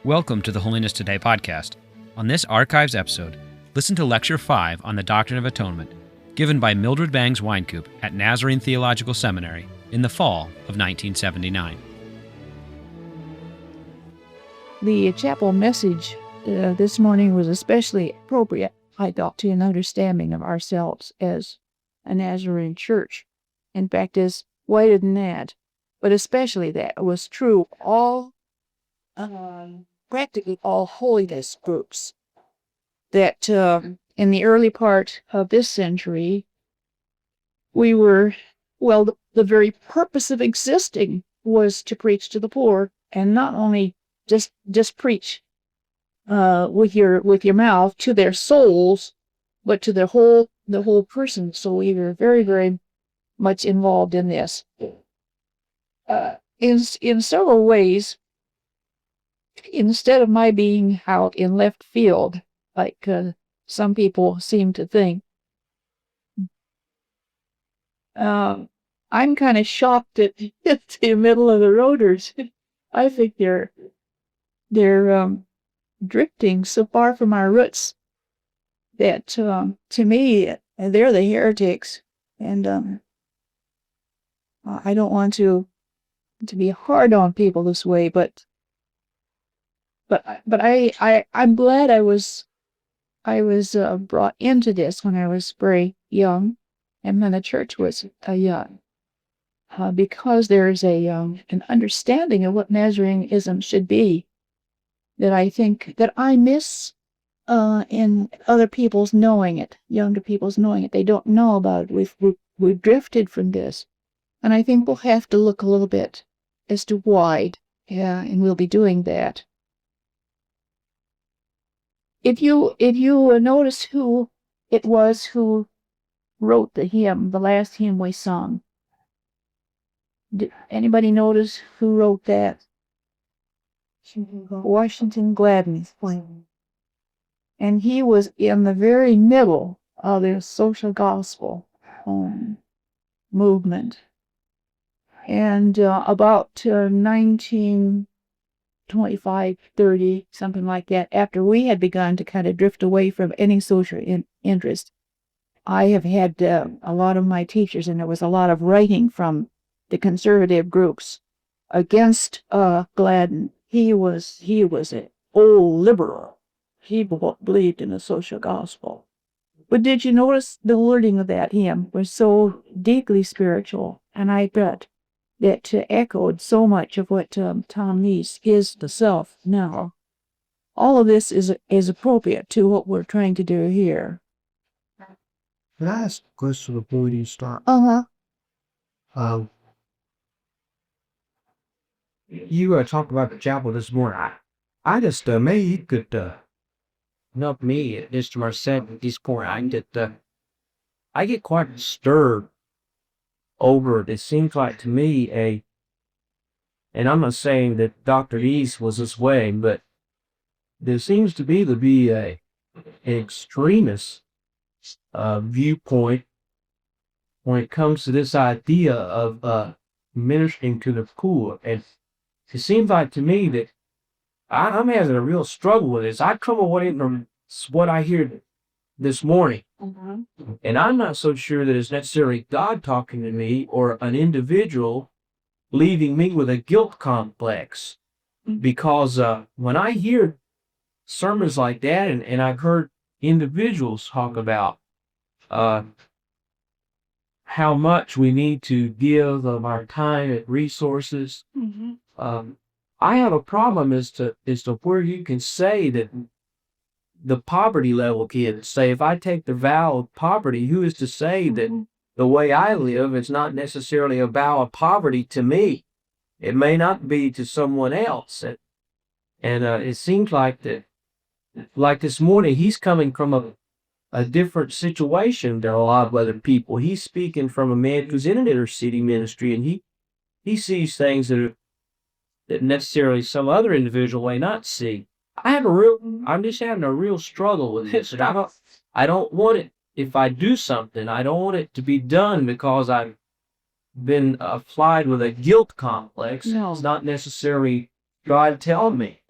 Welcome to the Holiness Today podcast. On this Archives episode, listen to Lecture 5 on the Doctrine of Atonement, given by Mildred Bangs Wynkoop at Nazarene Theological Seminary in the fall of 1979. The chapel message this morning was especially appropriate, I thought, to an understanding of ourselves as a Nazarene church. In fact, it's wider than that, but especially that it was true all practically all holiness groups that in the early part of this century, we were, the very purpose of existing was to preach to the poor, and not only just preach with your mouth to their souls, but to the whole person. So we were very, very much involved in this. In several ways, instead of my being out in left field, like some people seem to think, I'm kind of shocked at the middle of the roaders. I think they're drifting so far from our roots that to me they're the heretics, and I don't want to be hard on people this way, but I'm glad I was brought into this when I was very young, and then the church was young, because there's an understanding of what Nazarenism should be that I think that I miss in other people's knowing it, younger people's knowing it. They don't know about it. We've drifted from this, and I think we'll have to look a little bit as to why, and we'll be doing that. If you notice who it was who wrote the hymn, the last hymn we sung, did anybody notice who wrote that? Washington Gladden. And he was in the very middle of the social gospel movement. And about 1925, 30, something like that, after we had begun to kind of drift away from any social interest, I have had a lot of my teachers, and there was a lot of writing from the conservative groups against Gladden. He was an old liberal. He believed in the social gospel. But did you notice the wording of that hymn was so deeply spiritual, and I bet that echoed so much of what Tom Neese is the self now. All of this is appropriate to what we're trying to do here. Can I ask a question before you start? You talked about the chapel this morning. I just maybe you could help me at this myself at this point. I get quite disturbed over it. It seems like to me and I'm not saying that Dr. Neese was this way, but there seems to be an extremist viewpoint when it comes to this idea of ministering to the poor. And it seems like to me that I'm having a real struggle with this. I come away from what I hear this morning, and I'm not so sure that it's necessarily God talking to me or an individual leaving me with a guilt complex. Because when I hear sermons like that, and I've heard individuals talk about how much we need to give of our time and resources, I have a problem as to where you can say that the poverty level kids say, if I take the vow of poverty, who is to say that the way I live is not necessarily a vow of poverty to me? It may not be to someone else. And it seems like that, like this morning, he's coming from a different situation than a lot of other people. He's speaking from a man who's in an inner city ministry, and he sees things that necessarily some other individual may not see. I'm just having a real struggle with this. And I don't want it, if I do something, I don't want it to be done because I've been applied with a guilt complex. No. It's not necessarily God telling me.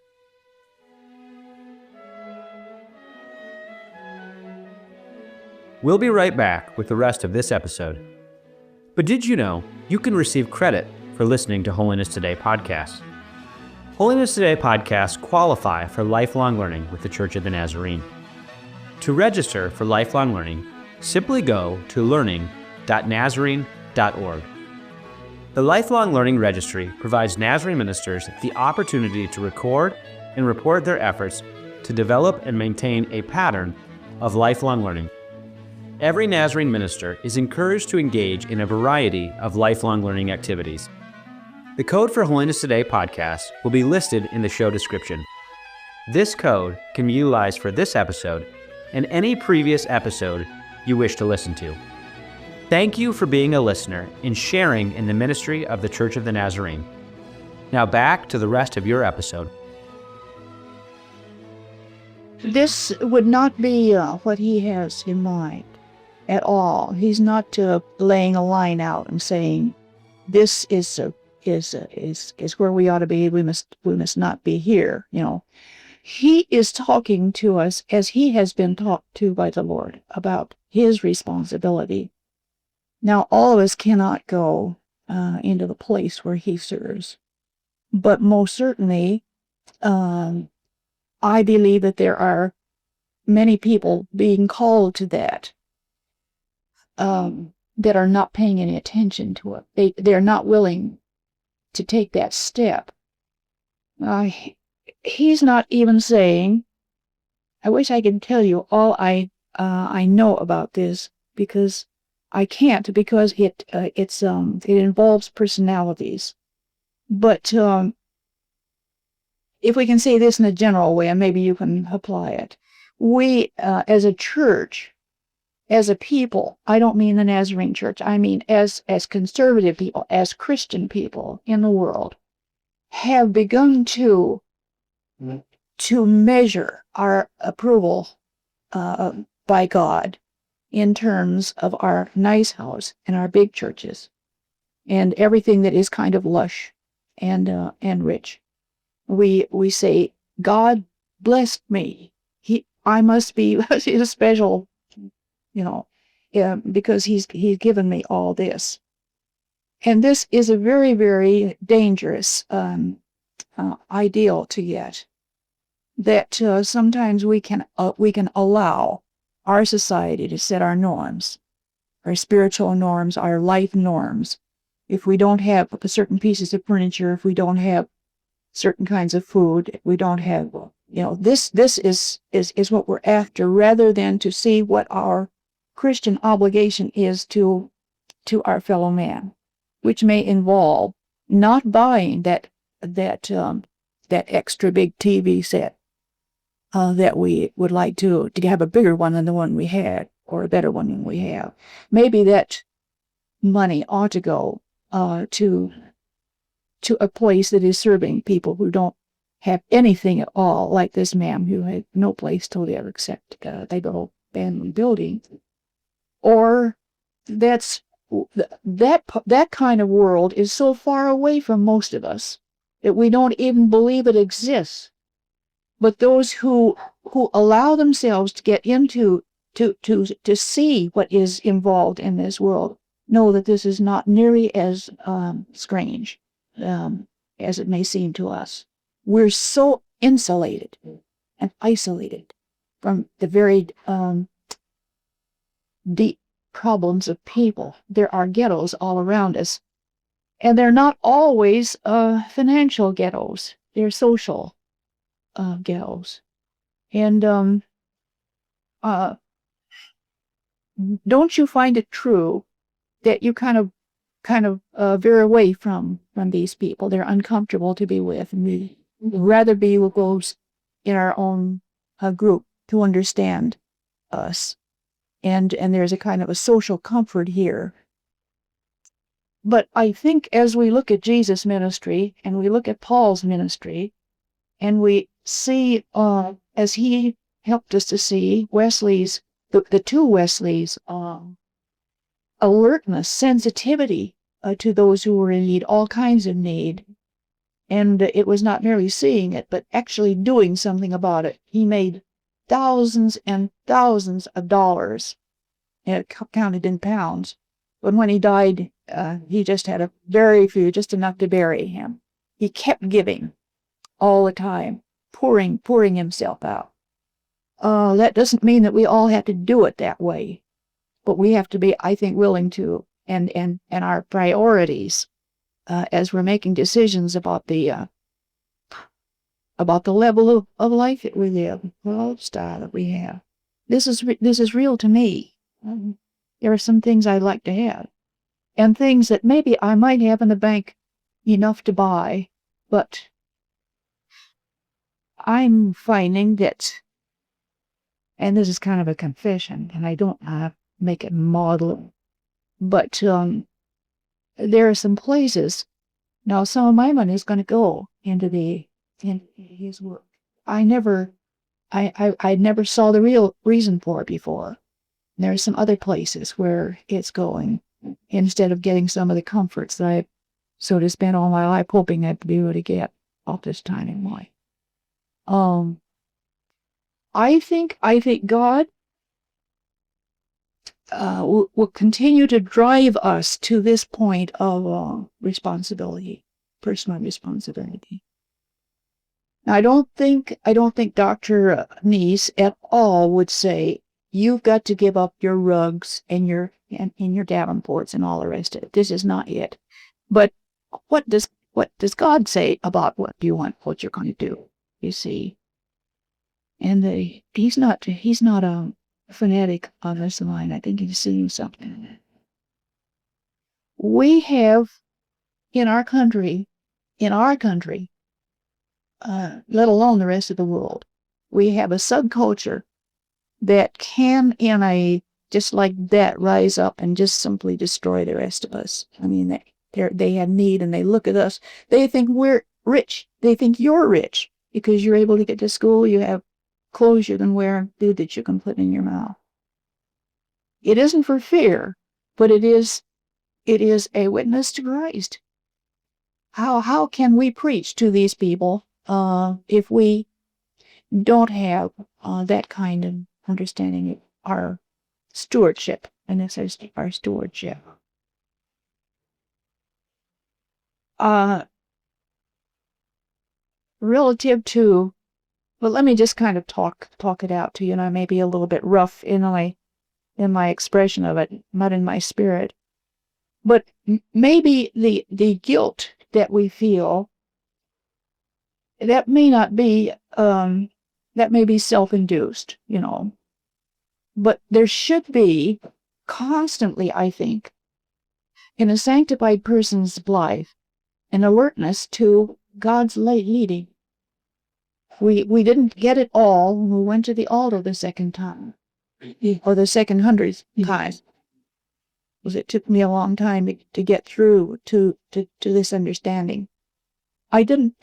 We'll be right back with the rest of this episode. But did you know you can receive credit for listening to Holiness Today podcasts? Holiness Today podcasts qualify for lifelong learning with the Church of the Nazarene. To register for lifelong learning, simply go to learning.nazarene.org. The Lifelong Learning Registry provides Nazarene ministers the opportunity to record and report their efforts to develop and maintain a pattern of lifelong learning. Every Nazarene minister is encouraged to engage in a variety of lifelong learning activities. The code for Holiness Today podcast will be listed in the show description. This code can be utilized for this episode and any previous episode you wish to listen to. Thank you for being a listener and sharing in the ministry of the Church of the Nazarene. Now back to the rest of your episode. This would not be what he has in mind at all. He's not laying a line out and saying, "This is where we ought to be. We must not be here." He is talking to us as he has been talked to by the Lord about his responsibility. Now, all of us cannot go into the place where he serves, but most certainly, I believe that there are many people being called to that. That are not paying any attention to it. They're not willing to take that step. He's not even saying, I wish I could tell you all I know about this, because I can't, because it involves personalities. But if we can say this in a general way, and maybe you can apply it, we as a church, as a people, I don't mean the Nazarene Church, I mean as conservative people, as Christian people in the world, have begun to measure our approval by God in terms of our nice house and our big churches and everything that is kind of lush and rich. We say, God blessed me. I must be a special, because he's given me all this. And this is a very, very dangerous ideal to get. That sometimes we can allow our society to set our norms, our spiritual norms, our life norms. If we don't have certain pieces of furniture, if we don't have certain kinds of food, if we don't have, this is what we're after, rather than to see what our Christian obligation is to our fellow man, which may involve not buying that extra big TV set that we would like to have a bigger one than the one we had, or a better one than we have. Maybe that money ought to go to a place that is serving people who don't have anything at all, like this ma'am who had no place to live except they go abandoned building. Or that kind of world is so far away from most of us that we don't even believe it exists. But those who allow themselves to get into to see what is involved in this world know that this is not nearly as strange as it may seem to us. We're so insulated and isolated from the very deep problems of people. There are ghettos all around us, and they're not always financial ghettos. They're social ghettos. And don't you find it true that you kind of veer away from these people? They're uncomfortable to be with, and we rather be with those in our own group to understand us. And there's a kind of a social comfort here. But I think as we look at Jesus' ministry, and we look at Paul's ministry, and we see, as he helped us to see, Wesley's, the two Wesleys, alertness, sensitivity to those who were in need, all kinds of need. And it was not merely seeing it, but actually doing something about it. He made thousands and thousands of dollars counted in pounds. But when he died, he just had a very few, just enough to bury him. He kept giving all the time, pouring himself out. That doesn't mean that we all have to do it that way, but we have to be, I think, willing to, and our priorities as we're making decisions about the level of life that we live, the lifestyle that we have. This is real to me. There are some things I'd like to have, and things that maybe I might have in the bank enough to buy, but I'm finding that, and this is kind of a confession, and I don't make it model, but there are some places, now some of my money is going to go into his work. I never saw the real reason for it before. There are some other places where it's going, instead of getting some of the comforts that I've sort of spent all my life hoping I'd be able to get all this time in life. I think God will continue to drive us to this point of responsibility, personal responsibility. Now, I don't think Dr. Neese at all would say you've got to give up your rugs and your davenports and all the rest of it. This is not it. But what does God say about what you're going to do? You see, and he's not a fanatic on this line. I think he's seeing something. We have in our country, let alone the rest of the world, we have a subculture that can, just like that, rise up and just simply destroy the rest of us. I mean, they have need, and they look at us. They think we're rich. They think you're rich because you're able to get to school. You have clothes you can wear and food that you can put in your mouth. It isn't for fear, but it is a witness to Christ. How can we preach to these people if we don't have that kind of understanding of our stewardship? And this is our stewardship. Relative to, well, let me just kind of talk it out to you, and I may be a little bit rough in my expression of it, not in my spirit. But maybe the guilt that we feel, that may not be, that may be self-induced, But there should be constantly, I think, in a sanctified person's life, an alertness to God's leading. We didn't get it all when we went to the altar the second time, or the second 100th time. Because it took me a long time to get through to this understanding. I didn't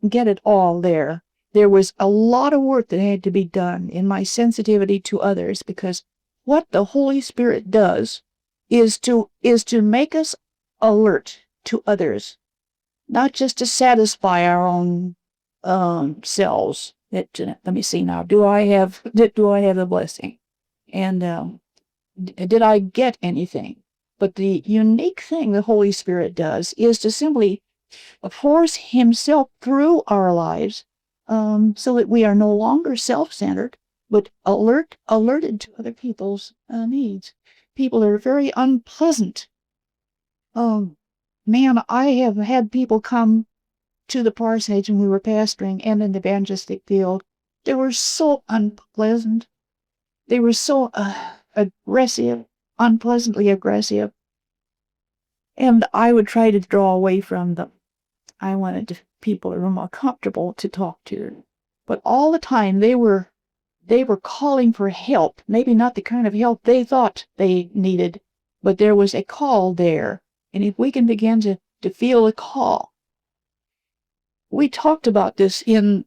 get it all there. There was a lot of work that had to be done in my sensitivity to others, because what the Holy Spirit does is to make us alert to others, not just to satisfy our own selves. Let me see now. Do I have the blessing? And did I get anything? But the unique thing the Holy Spirit does is to simply force himself through our lives, so that we are no longer self-centered, but alerted to other people's needs. People are very unpleasant. Man, I have had people come to the parsonage when we were pastoring and in the evangelistic field. They were so unpleasant. They were so aggressive, unpleasantly aggressive. And I would try to draw away from them. I wanted people who were more comfortable to talk to. But all the time they were calling for help. Maybe not the kind of help they thought they needed, but there was a call there. And if we can begin to feel a call. We talked about this in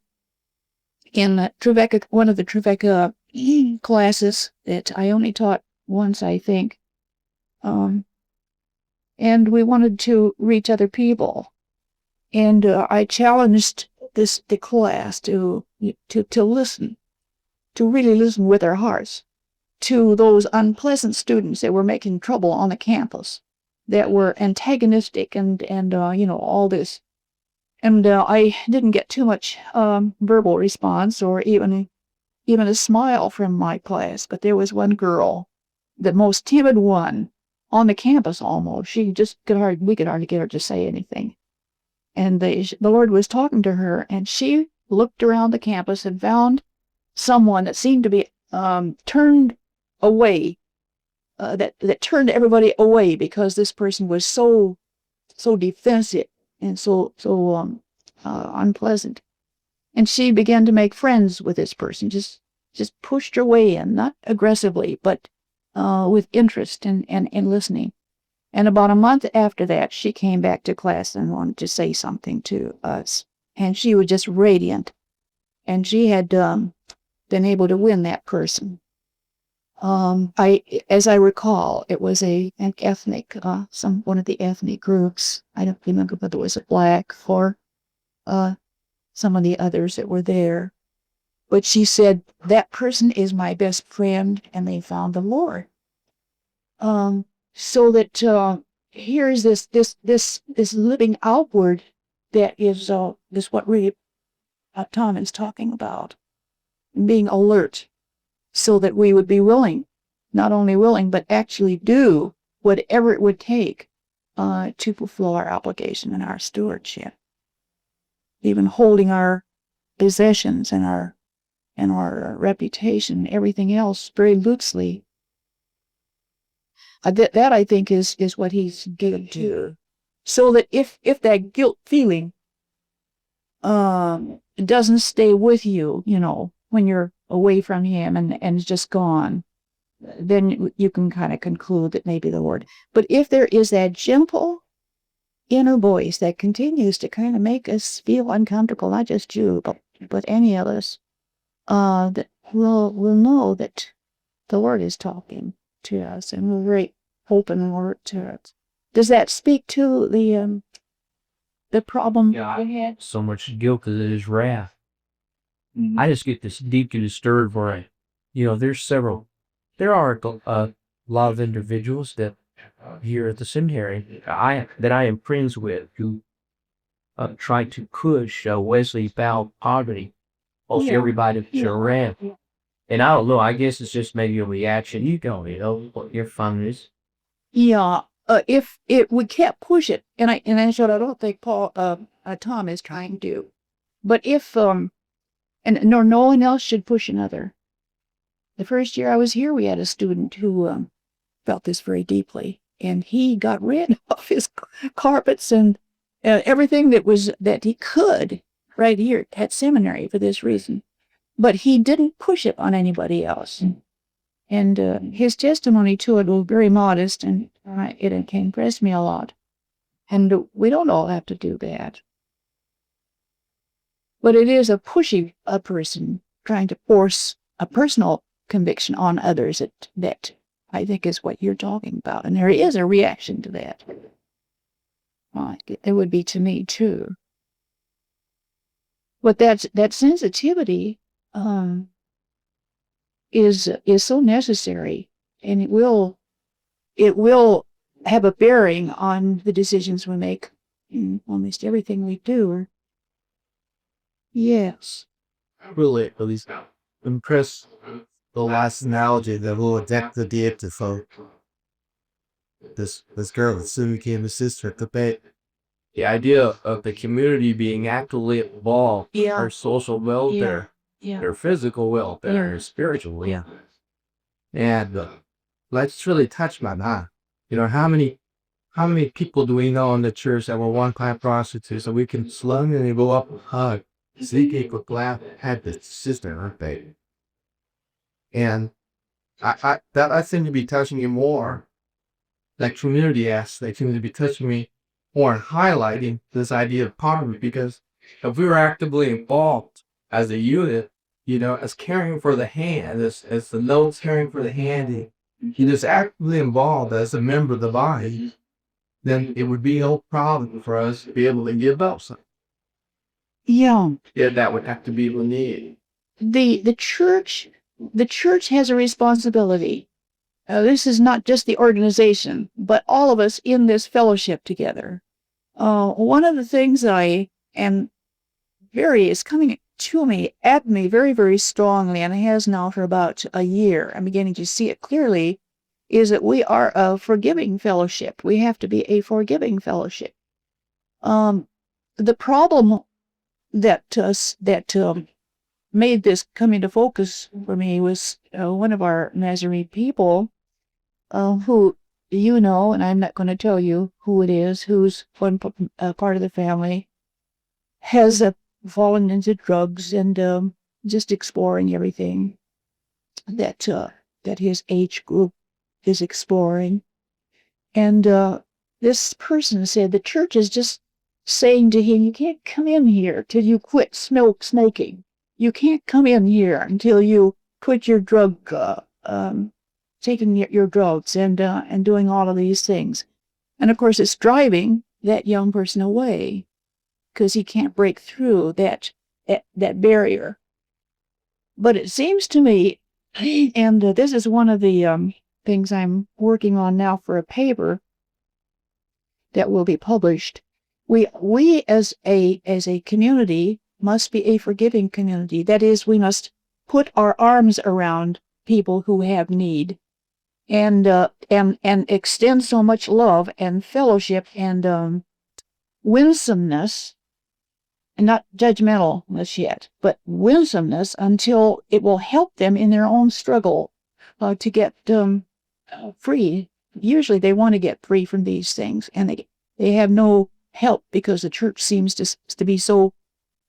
Trevecca, one of the Trevecca classes that I only taught once, I think. And we wanted to reach other people. And I challenged the class to listen, to really listen with our hearts. to those unpleasant students that were making trouble on the campus, that were antagonistic and all this. And I didn't get too much verbal response or even a smile from my class, but there was one girl, the most timid one on the campus almost. We could hardly get her to say anything. And the Lord was talking to her, and she looked around the campus and found someone that seemed to be turned away, that turned everybody away because this person was so defensive and so unpleasant. And she began to make friends with this person, just pushed her way in, not aggressively, but with interest and listening. And about a month after that, she came back to class and wanted to say something to us. And she was just radiant. And she had been able to win that person. As I recall, it was an ethnic, one of the ethnic groups. I don't remember whether it was a black or some of the others that were there. But she said, that person is my best friend, and they found the Lord. So that here's this living outward that is what really Tom is talking about, being alert, so that we would be willing, not only willing, but actually do whatever it would take to fulfill our obligation and our stewardship, even holding our possessions and our reputation, everything else very loosely. That I think is what he's getting to, so that if that guilt feeling doesn't stay with you, when you're away from him and it's just gone, then you can kind of conclude that maybe the Lord. But if there is that gentle inner voice that continues to kind of make us feel uncomfortable, not just you, but any of us, that we'll know that the Lord is talking to us, and we're very open and alert to it. Does that speak to the problem we had? So much guilt because it is wrath. Mm-hmm. I just get this deeply disturbed for it. There are a lot of individuals that here at the seminary that I am friends with who try to push Wesley about poverty. Also, everybody to around. And I don't know, I guess it's just maybe a reaction. You know what your fun is. Yeah, if we can't push it, and I don't think Tom is trying to, but if and no one else should push another. The first year I was here, we had a student who felt this very deeply, and he got rid of his carpets and everything that he could right here at seminary for this reason, but he didn't push it on anybody else. And his testimony to it was very modest, and it impressed me a lot. And we don't all have to do that. But it is a pushing a person, trying to force a personal conviction on others that I think is what you're talking about. And there is a reaction to that. It would be to me, too. But that sensitivity is so necessary, and it will have a bearing on the decisions we make in almost everything we do. Yes. Really, at least impressed the last analogy that will adapt the data for this girl that soon became a sister at the bait. The idea of the community being actively involved in our social welfare, their physical welfare, their spiritual welfare. And let's really touch my mind. How many people do we know in the church that were one-time prostitutes that we can slowly go up and hug, see with laugh, had the sister, aren't they? And that seemed to be touching me more. That community aspect seemed to be touching me more and highlighting this idea of poverty, because if we were actively involved as a unit, as caring for the hand, as the notes caring for the handy, just actively involved as a member of the body, then it would be no problem for us to be able to give up something. Yeah. Yeah, that would have to be the need. The church the church has a responsibility. This is not just the organization, but all of us in this fellowship together. One of the things that I am is coming at me very, very strongly, and it has now for about a year, I'm beginning to see it clearly, is that we are a forgiving fellowship. We have to be a forgiving fellowship. The problem that made this come into focus for me was one of our Nazarene people, who you know, and I'm not going to tell you who it is, who's one part of the family, has fallen into drugs and just exploring everything that his age group is exploring. And this person said the church is just saying to him, you can't come in here till you quit smoking. You can't come in here until you quit your drug, taking your drugs and doing all of these things. And of course, it's driving that young person away because he can't break through that barrier. But it seems to me, and this is one of the things I'm working on now for a paper that will be published. We as a community must be a forgiving community. That is, we must put our arms around people who have need, and extend so much love and fellowship and winsomeness, and not judgmentalness yet, but winsomeness until it will help them in their own struggle to get free. Usually they want to get free from these things, and they have no help because the church seems to be so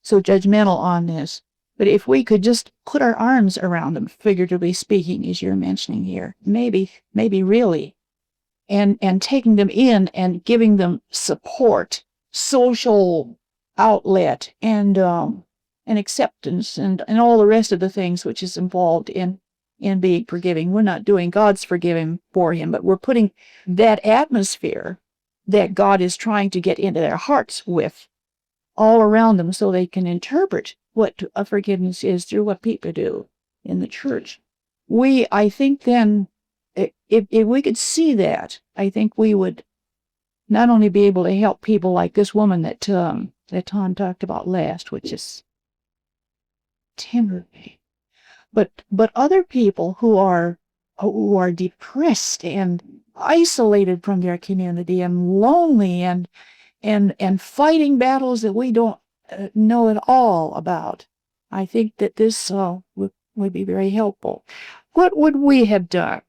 judgmental on this. But if we could just put our arms around them, figuratively speaking, as you're mentioning here, maybe really, and taking them in and giving them support, social outlet, and acceptance, and all the rest of the things which is involved in being forgiving. We're not doing God's forgiving for him, but we're putting that atmosphere that God is trying to get into their hearts with all around them so they can interpret what forgiveness is through what people do in the church. I think then, if we could see that, I think we would not only be able to help people like this woman that Tom talked about last, which is Timothy, but other people who are depressed and isolated from their community and lonely and fighting battles that we don't know at all about. I think that this would be very helpful. What would we have done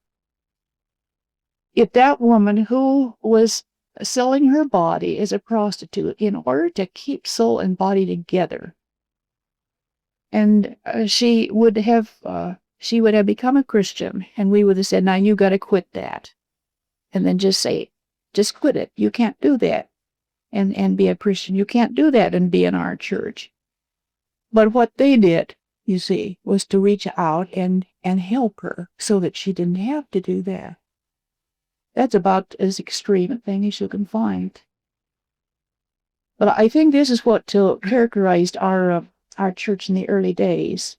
if that woman who was selling her body as a prostitute in order to keep soul and body together, and she would have become a Christian, and we would have said, now you got to quit that, and then just quit it. You can't do that and be a Christian. You can't do that and be in our church. But what they did, you see, was to reach out and help her so that she didn't have to do that. That's about as extreme a thing as you can find. But I think this is what characterized our church in the early days.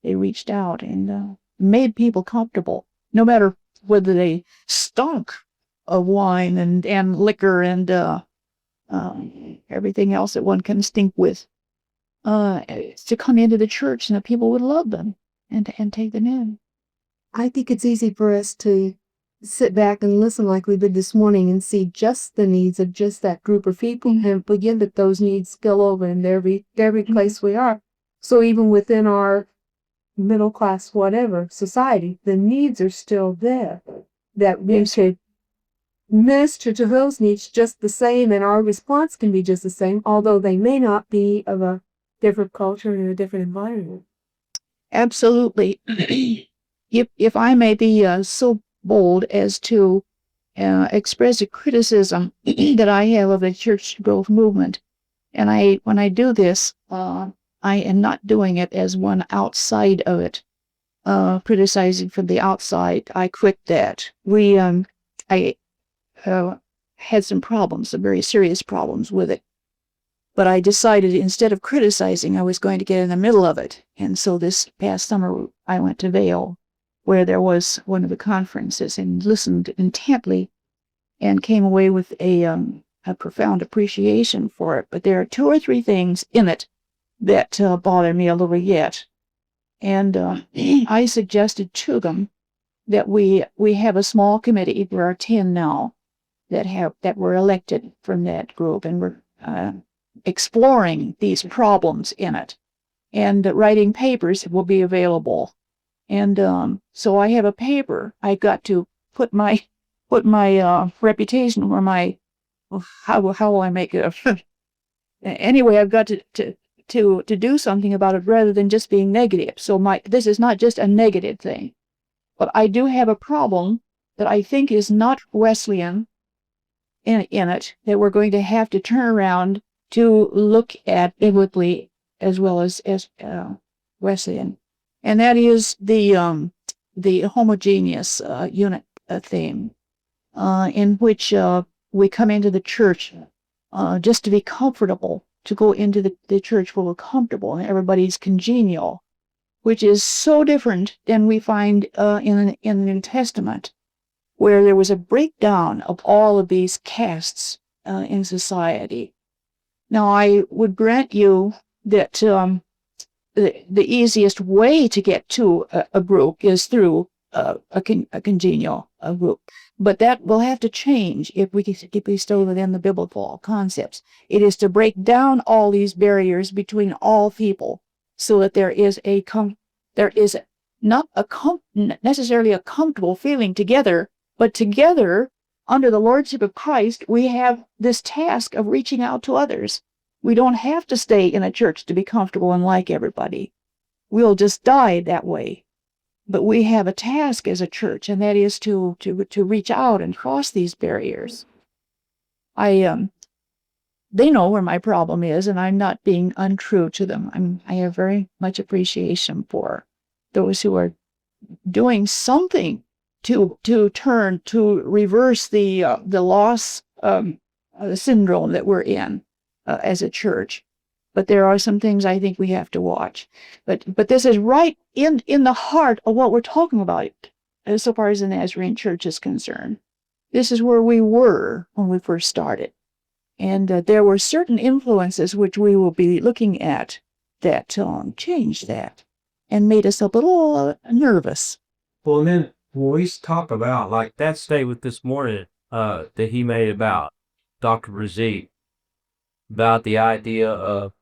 They reached out and made people comfortable, no matter whether they stunk of wine and liquor and everything else that one can stink with, to come into the church, and that people would love them and take them in. I think it's easy for us to sit back and listen like we did this morning and see just the needs of just that group of people, and begin that those needs spill over in every place we are. So even within our middle class, whatever society, the needs are still there. That we should minister to those needs just the same, and our response can be just the same, although they may not be of a different culture and a different environment. Absolutely. If I may be so bold as to express a criticism that I have of the church growth movement, and when I do this, I am not doing it as one outside of it, criticizing from the outside. I quit that. I had some problems, some very serious problems with it. But I decided instead of criticizing, I was going to get in the middle of it. And so this past summer, I went to Vail, where there was one of the conferences, and listened intently and came away with a profound appreciation for it. But there are 2 or 3 things in it that bother me a little yet. And I suggested to them that we have a small committee. There are 10 now that were elected from that group, and we're exploring these problems in it. And writing papers will be available. And so I have a paper. I've got to put my reputation, or my, how will I make it? Anyway, I've got to do something about it rather than just being negative. So this is not just a negative thing, but I do have a problem that I think is not Wesleyan in it, that we're going to have to turn around to look at biblically as well as Wesleyan, and that is the homogeneous unit theme, in which we come into the church just to be comfortable, to go into the church where we're comfortable and everybody's congenial, which is so different than we find in the New Testament, where there was a breakdown of all of these castes in society. Now, I would grant you that the easiest way to get to a group is through a congenial group. But that will have to change if we stay within the biblical concepts. It is to break down all these barriers between all people, so that there is not necessarily a comfortable feeling together, but together, under the lordship of Christ, we have this task of reaching out to others. We don't have to stay in a church to be comfortable and like everybody. We'll just die that way. But we have a task as a church, and that is to reach out and cross these barriers. They know where my problem is, and I'm not being untrue to them. I have very much appreciation for those who are doing something to reverse the loss syndrome that we're in as a church. But there are some things I think we have to watch. But this is right in the heart of what we're talking about, as so far as the Nazarene Church is concerned. This is where we were when we first started. And there were certain influences which we will be looking at that changed that and made us a little nervous. Well, and then when we talk about, like that statement this morning that he made about Dr. Brazil, about the idea of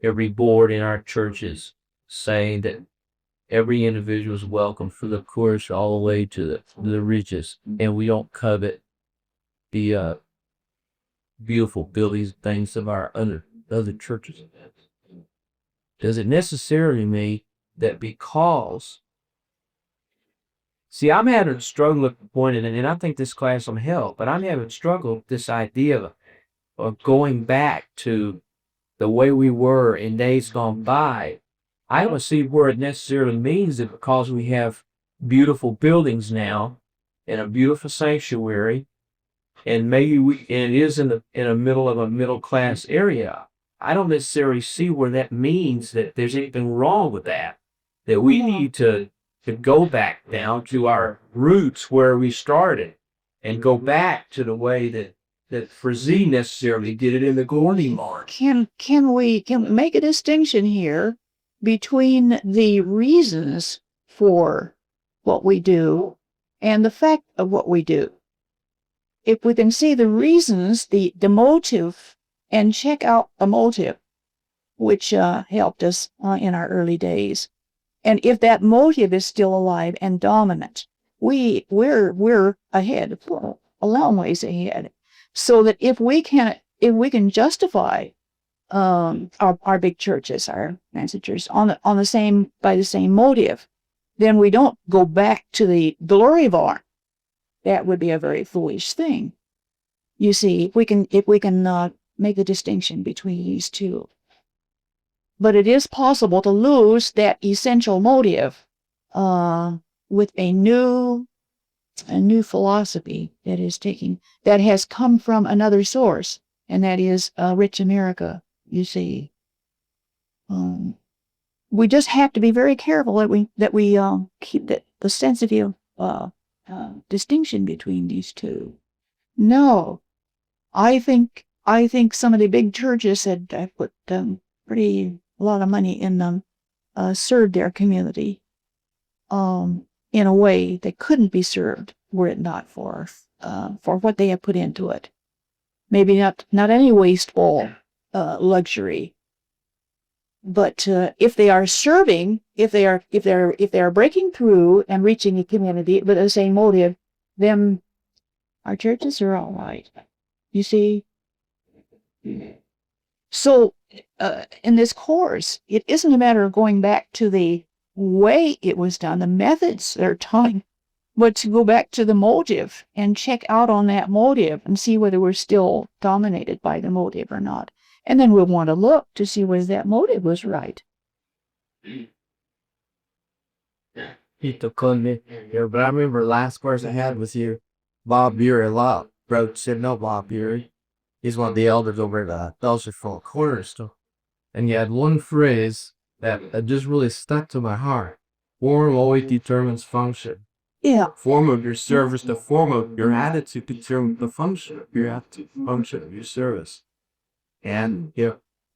every board in our churches saying that every individual is welcome, from the poorest all the way to the richest, and we don't covet the beautiful buildings and things of our other churches. Does it necessarily mean that because... See, I'm having a struggle at the point, and I think this class will help, but I'm having a struggle with this idea of going back to the way we were in days gone by. I don't see where it necessarily means that because we have beautiful buildings now and a beautiful sanctuary, and maybe it is in the middle of a middle class area. I don't necessarily see where that means that there's anything wrong with that. That we need to go back down to our roots where we started, and go back to the way that Frazee necessarily did it in the Gordy mark. Can we make a distinction here between the reasons for what we do and the fact of what we do? If we can see the reasons, the motive, and check out a motive, which helped us in our early days, and if that motive is still alive and dominant, we're ahead, a long ways ahead. So that if we can justify our big churches, our fancy churches, by the same motive, then we don't go back to the glory barn. That would be a very foolish thing. You see, if we can make a distinction between these two. But it is possible to lose that essential motive with a new philosophy that has come from another source. and that is rich America, you see. We just have to be very careful that we keep the sensitive distinction between these two. No, I think some of the big churches that have put a lot of money in them served their community in a way that couldn't be served were it not for what they have put into it. Maybe not any wasteful luxury, but if they are serving, if they are breaking through and reaching a community with the same motive, then our churches are all right. You see. So in this course, it isn't a matter of going back to the way it was done, the methods they're taught, but to go back to the motive and check out on that motive and see whether we're still dominated by the motive or not. And then we'll want to look to see whether that motive was right. He took on me. Yeah, but I remember last course I had with you, Bob Bury, a lot. Bro said, no, Bob Bury. He's one of the elders over at the Fellowship for Cornerstone. And you had one phrase that just really stuck to my heart. Form always determines function. Yeah. Form of your service, the form of your attitude determines the function of your attitude, function of your service. And,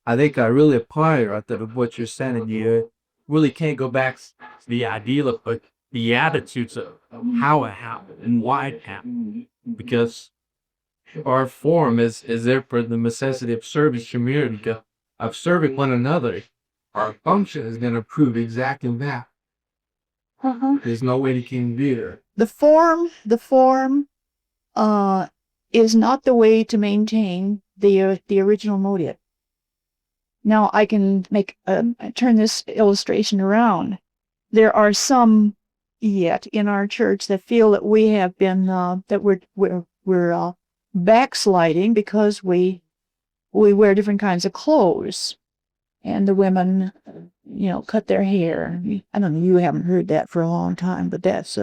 I think I really admire of what you're saying. You really can't go back to the ideal of the attitudes of how it happened and why it happened. Because our form is there for the necessity of service community, of serving one another. Our function is going to prove exactly that. There's no way it can be there. The form is not the way to maintain the original motive. Now I can turn this illustration around. There are some yet in our church that feel that we have been that we're backsliding because we wear different kinds of clothes, and the women cut their hair. I don't know, you haven't heard that for a long time, but that's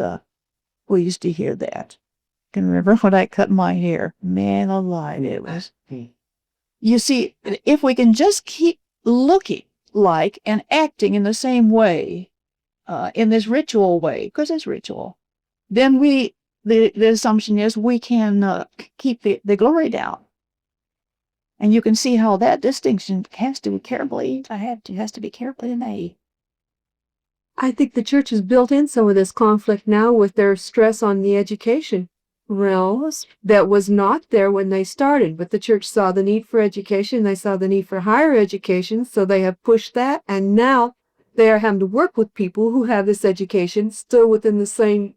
we used to hear that. I can remember when I cut my hair. Man alive, it was. You see, if we can just keep looking like and acting in the same way, in this ritual way, because it's ritual, then the assumption is we can keep the glory down. And you can see how that distinction has to be carefully made. I think the church has built in some of this conflict now with their stress on the education realms that was not there when they started. But the church saw the need for education. They saw the need for higher education. So they have pushed that. And now they are having to work with people who have this education still within the same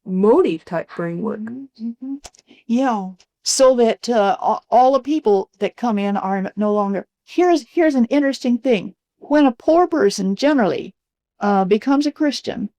motive type framework. Mm-hmm. Yeah. So that all the people that come in are no longer. Here's an interesting thing. When a poor person generally becomes a Christian,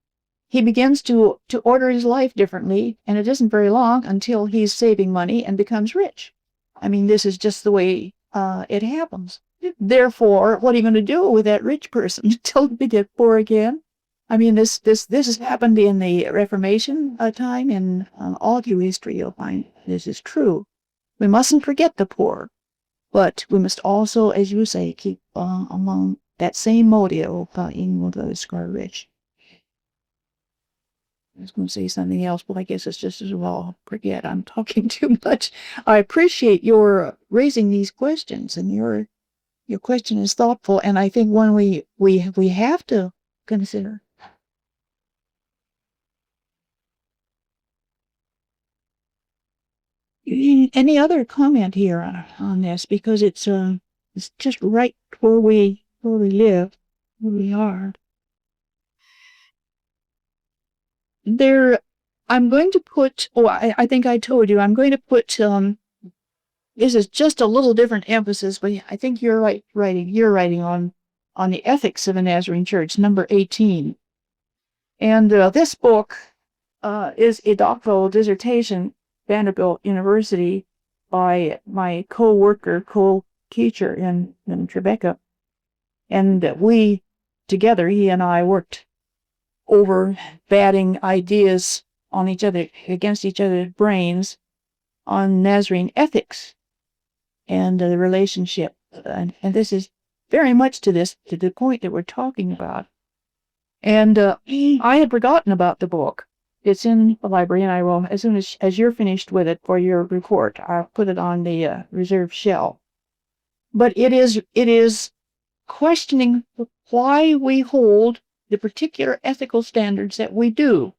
he begins to order his life differently, and it isn't very long until he's saving money and becomes rich. I mean, this is just the way it happens. Therefore, what are you going to do with that rich person until they get poor again? I mean, this has happened in the Reformation time, and all through history you'll find this is true. We mustn't forget the poor, but we must also, as you say, keep among that same motive in those who are rich. I was going to say something else, but I guess it's just as well forget. I'm talking too much. I appreciate your raising these questions, and your question is thoughtful, and I think one we have to consider. Any other comment here on this? Because it's just right where we live, where we are. There, I'm going to put. Oh, I think I told you. I'm going to put. This is just a little different emphasis, but I think you're right. You're writing on the ethics of the Nazarene Church, number 18, and this book is a doctoral dissertation. Vanderbilt University by my co-teacher in Trevecca. And we together, he and I, worked over batting ideas on each other, against each other's brains on Nazarene ethics. and the relationship. And this is very much to the point that we're talking about. And I had forgotten about the book. It's in the library, and I will, as soon as you're finished with it for your report, I'll put it on the reserve shelf. But it is questioning why we hold the particular ethical standards that we do.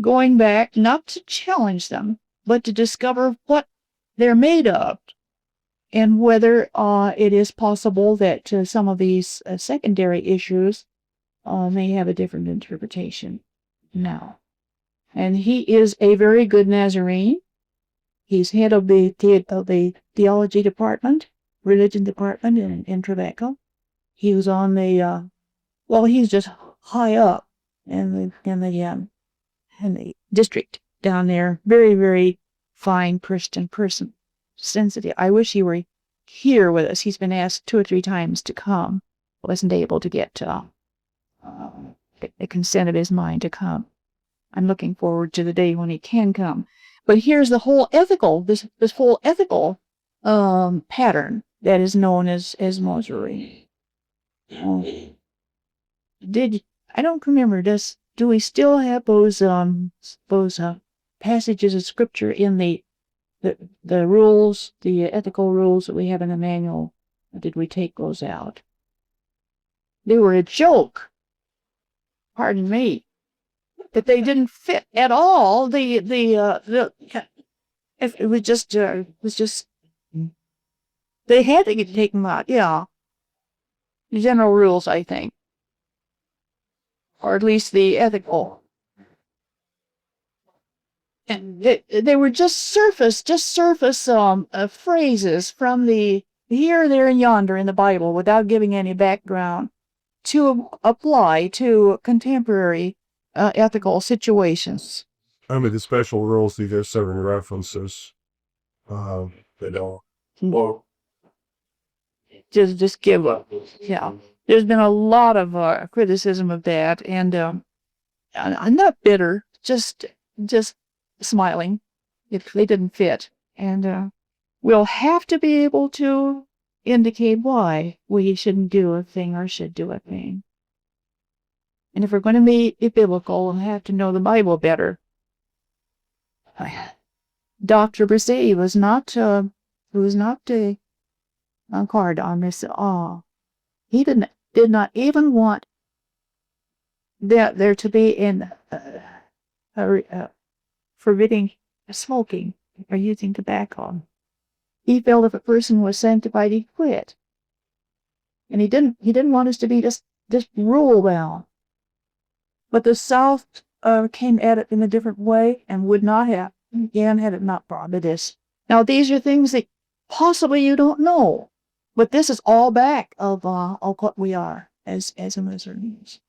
Going back, not to challenge them, but to discover what they're made of, and whether it is possible that some of these secondary issues may have a different interpretation now. And he is a very good Nazarene. He's head of the theology department, religion department in Trevecca. He was on the, he's just high up in the district down there. Very, very fine Christian person. Sensitive. I wish he were here with us. He's been asked 2 or 3 times to come. Wasn't able to get the consent of his mind to come. I'm looking forward to the day when he can come. But here's the whole ethical, this whole ethical pattern that is known as Nazarene. I don't remember. Do we still have those passages of scripture in the rules, the ethical rules that we have in the manual? Or did we take those out? They were a joke. Pardon me. But they didn't fit at all. It was just they had to take them out. Yeah. The general rules, I think. Or at least the ethical. And they were just surface phrases from the here, there, and yonder in the Bible without giving any background to apply to contemporary ethical situations. The special rules, these are certain references. Just give up. Yeah. There's been a lot of criticism of that, and I'm not bitter, just smiling if they didn't fit. And we'll have to be able to indicate why we shouldn't do a thing or should do a thing. And if we're going to be biblical, we'll have to know the Bible better. Dr. Brisset was not hard on this. He did not even want there to be forbidding smoking or using tobacco. He felt if a person was sanctified, he quit. And he didn't want us to be just rule bound. But the South came at it in a different way and would not have, again, had it not brought to this. Now, these are things that possibly you don't know, but this is all back of what we are as Muslims.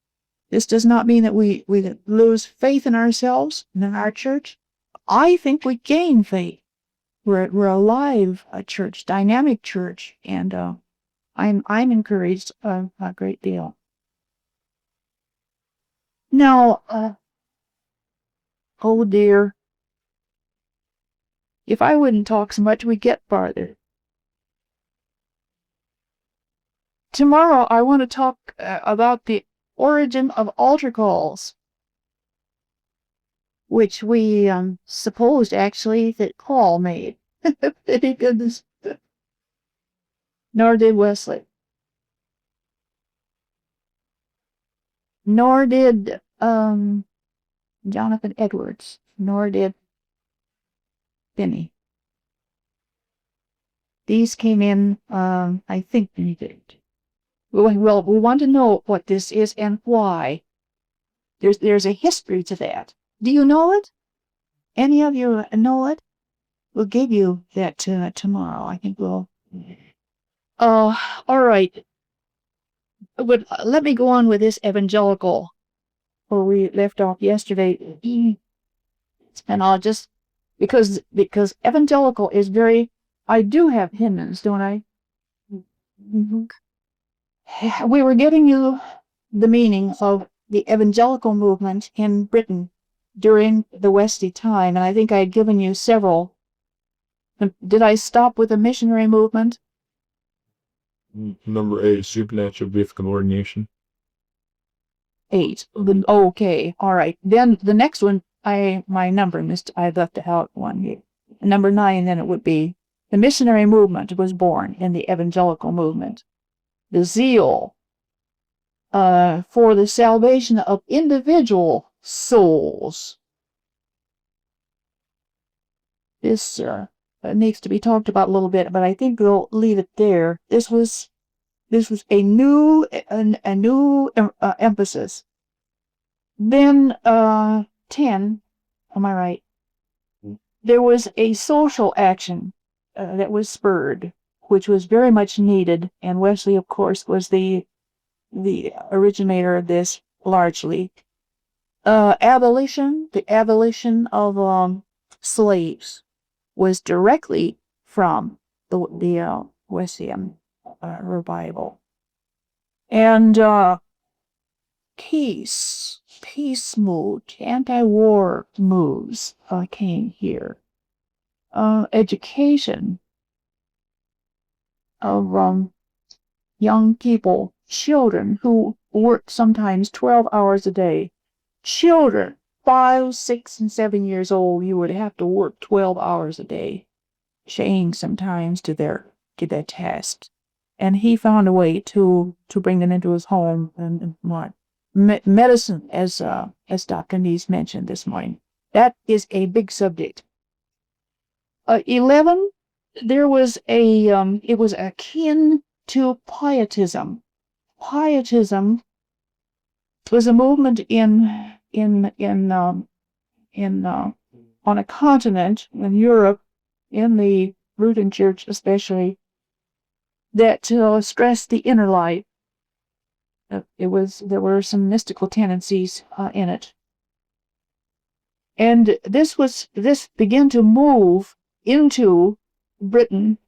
This does not mean that we lose faith in ourselves and in our church. I think we gain faith. We're a live church, dynamic church, and I'm encouraged a great deal. Now, oh dear, if I wouldn't talk so much, we'd get farther. Tomorrow, I want to talk about the origin of altar calls, which we supposed actually that Paul made. Thank goodness. Nor did Wesley. Nor did Jonathan Edwards. Nor did Finney. These came in, I think, they did. Well, we want to know what this is and why. There's a history to that. Do you know it? Any of you know it? We'll give you that tomorrow. I think we'll. All right. But let me go on with this evangelical, where we left off yesterday. And I'll just because evangelical is very. I do have hymns, don't I? We were giving you the meaning of the evangelical movement in Britain during the Wesley time, and I think I had given you several Did I stop with the missionary movement? Number 8, supernatural gift coordination. 8. Okay, all right. Then the next one, my number missed. I left out one here. Number 9. Then it would be the missionary movement was born in the evangelical movement. The zeal for the salvation of individual souls. This needs to be talked about a little bit, but I think we'll leave it there. This was a new emphasis. Then 10, am I right? There was a social action that was spurred, which was very much needed, and Wesley, of course, was the originator of this largely. The abolition of slaves was directly from the Wesleyan revival. And peace mood, anti-war moves came here. Education of young people, children who worked sometimes 12 hours a day. Children, 5, 6, and 7 years old, you would have to work 12 hours a day, chained sometimes to their task. And he found a way to bring them into his home and what medicine, as Dr. Neese mentioned this morning. That is a big subject. 11, there was it was akin to pietism. Pietism was a movement on a continent in Europe, in the Lutheran Church especially, that stressed the inner life. There were some mystical tendencies in it, and this began to move into Britain,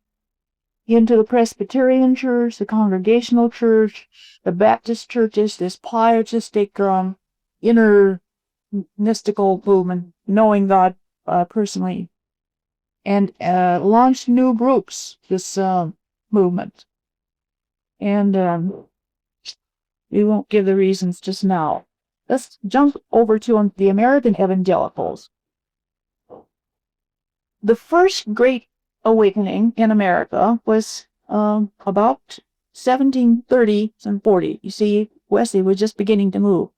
into the Presbyterian Church, the Congregational Church, the Baptist churches. This pietistic inner mystical movement, knowing God personally, and launched new groups. This movement, and we won't give the reasons just now. Let's jump over to the American evangelicals. The first great awakening in America was about 1730 and 40. You see, Wesley was just beginning to move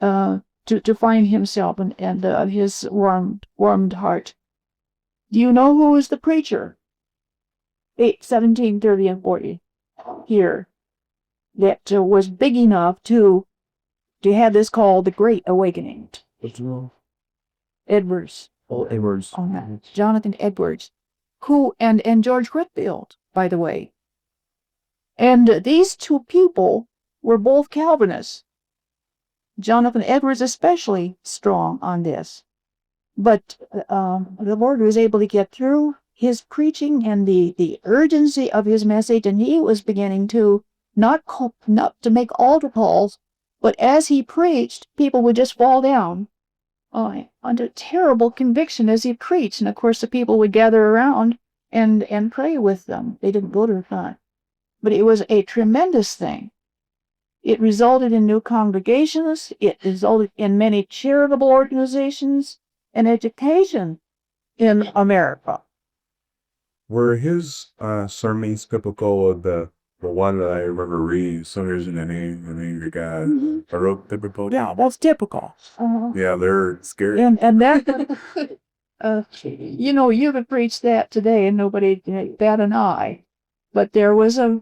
to find himself and his warmed heart. Do you know who was the preacher? 1730 and 40 here that was big enough to have this called the Great Awakening. Edwards. Oh, Edwards. Jonathan Edwards, who and George Whitefield, by the way. And these two people were both Calvinists. Jonathan Edwards especially strong on this. But the Lord was able to get through his preaching and the urgency of his message, and he was beginning to not to make altar calls, but as he preached, people would just fall down under terrible conviction as he preached. And of course, the people would gather around and pray with them. They didn't go to the front. But it was a tremendous thing. It resulted in new congregations. It resulted in many charitable organizations and education in America. Were his sermons typical of the one that I remember reading? So here's in the name of the guy. I wrote typical. Yeah, that's typical. Yeah, they're scary. And that, you could preach that today and nobody bat an eye. But there was a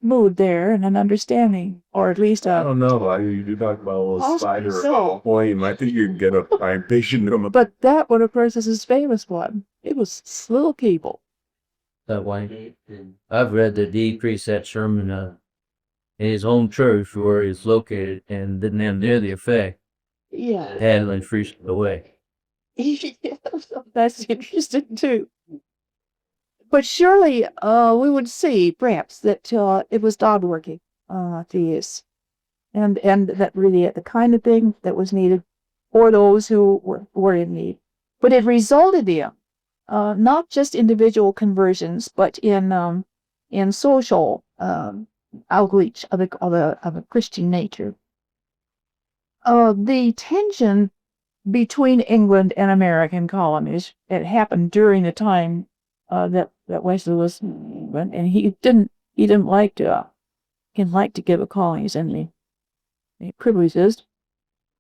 mood there and an understanding, or at least I don't know. You talk about a little spider or a flame. I think you can get a time patient. But that one, of course, is his famous one. It was little people. That way. I've read that he preached that sermon in his home church where he's located and didn't have near the effect. Yeah. Hadley preached it away. That's interesting too. But surely we would see, perhaps, that it was God working these, and that really the kind of thing that was needed for those who were in need. But it resulted in not just individual conversions, but in social outreach of a Christian nature. The tension between England and American colonies, it happened during the time that Wesley was in England, and he didn't like to give the colonies any privileges.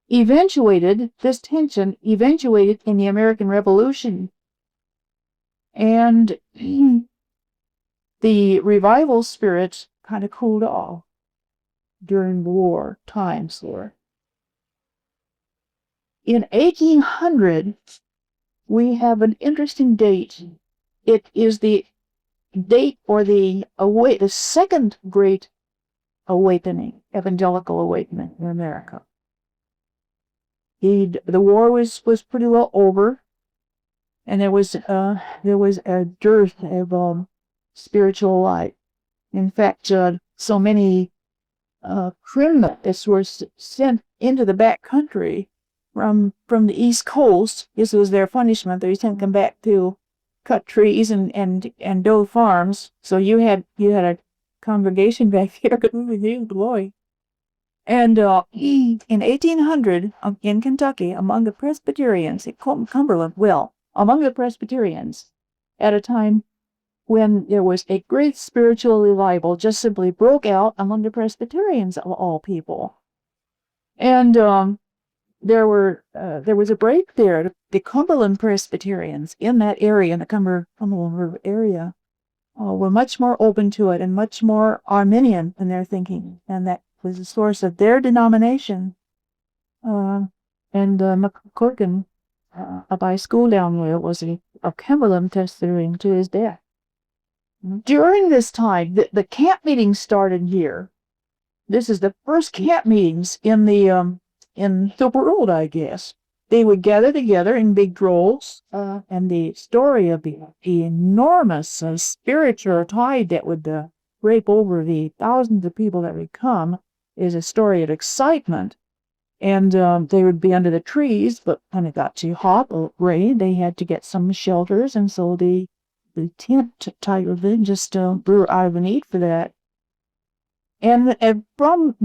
This tension eventuated in the American Revolution, and the revival spirit kind of cooled off during war times there. In 1800, we have an interesting date. It is the date for the second great awakening, evangelical awakening in America. The war was pretty well over, and there was a dearth of spiritual light. In fact, so many criminals were sent into the back country from the East Coast. This was their punishment. They sent them back to cut trees and doe farms. So you had a congregation back there. Boy. And in 1800, in Kentucky, among the Presbyterians, among the Presbyterians, at a time when there was a great spiritual revival, just simply broke out among the Presbyterians of all people. And there was a break there. The Cumberland Presbyterians in that area, in the Cumberland River area, were much more open to it and much more Arminian in their thinking, and that was the source of their denomination. And McCorkin, up by school down there, was a Cumberland Presbyterian to his death. During this time, the camp meetings started here. This is the first camp meetings in the world, I guess. They would gather together in big droves, and the story of the enormous spiritual tide that would rape over the thousands of people that would come is a story of excitement. And they would be under the trees, but when it got too hot or rain, they had to get some shelters, and so the tent type of thing just grew out of a need for that. And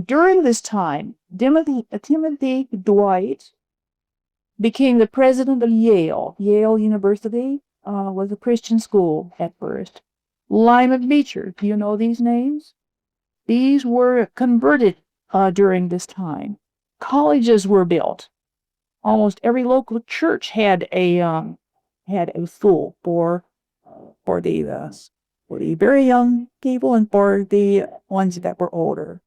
during this time, Timothy Dwight became the president of Yale. Yale University was a Christian school at first. Lyman Beecher, do you know these names? These were converted during this time. Colleges were built. Almost every local church had a school for the very young people and for the ones that were older.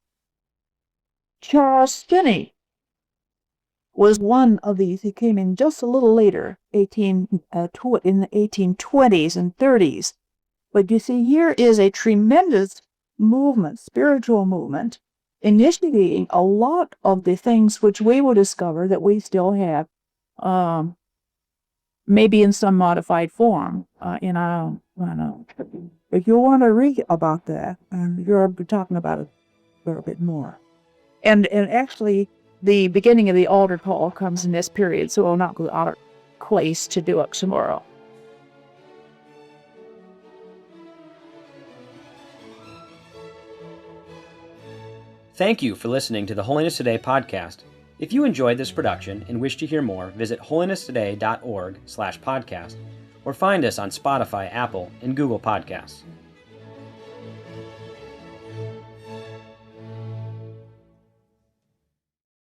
Charles Finney was one of these. He came in just a little later, in the 1820s and 30s. But you see, here is a tremendous movement, spiritual movement, initiating a lot of the things which we will discover that we still have, maybe in some modified form. If you want to read about that, and you're talking about it a little bit more. And actually, the beginning of the altar call comes in this period, so we'll not go out of place to do it tomorrow. Thank you for listening to the Holiness Today podcast. If you enjoyed this production and wish to hear more, visit holinesstoday.org/podcast or find us on Spotify, Apple, and Google Podcasts.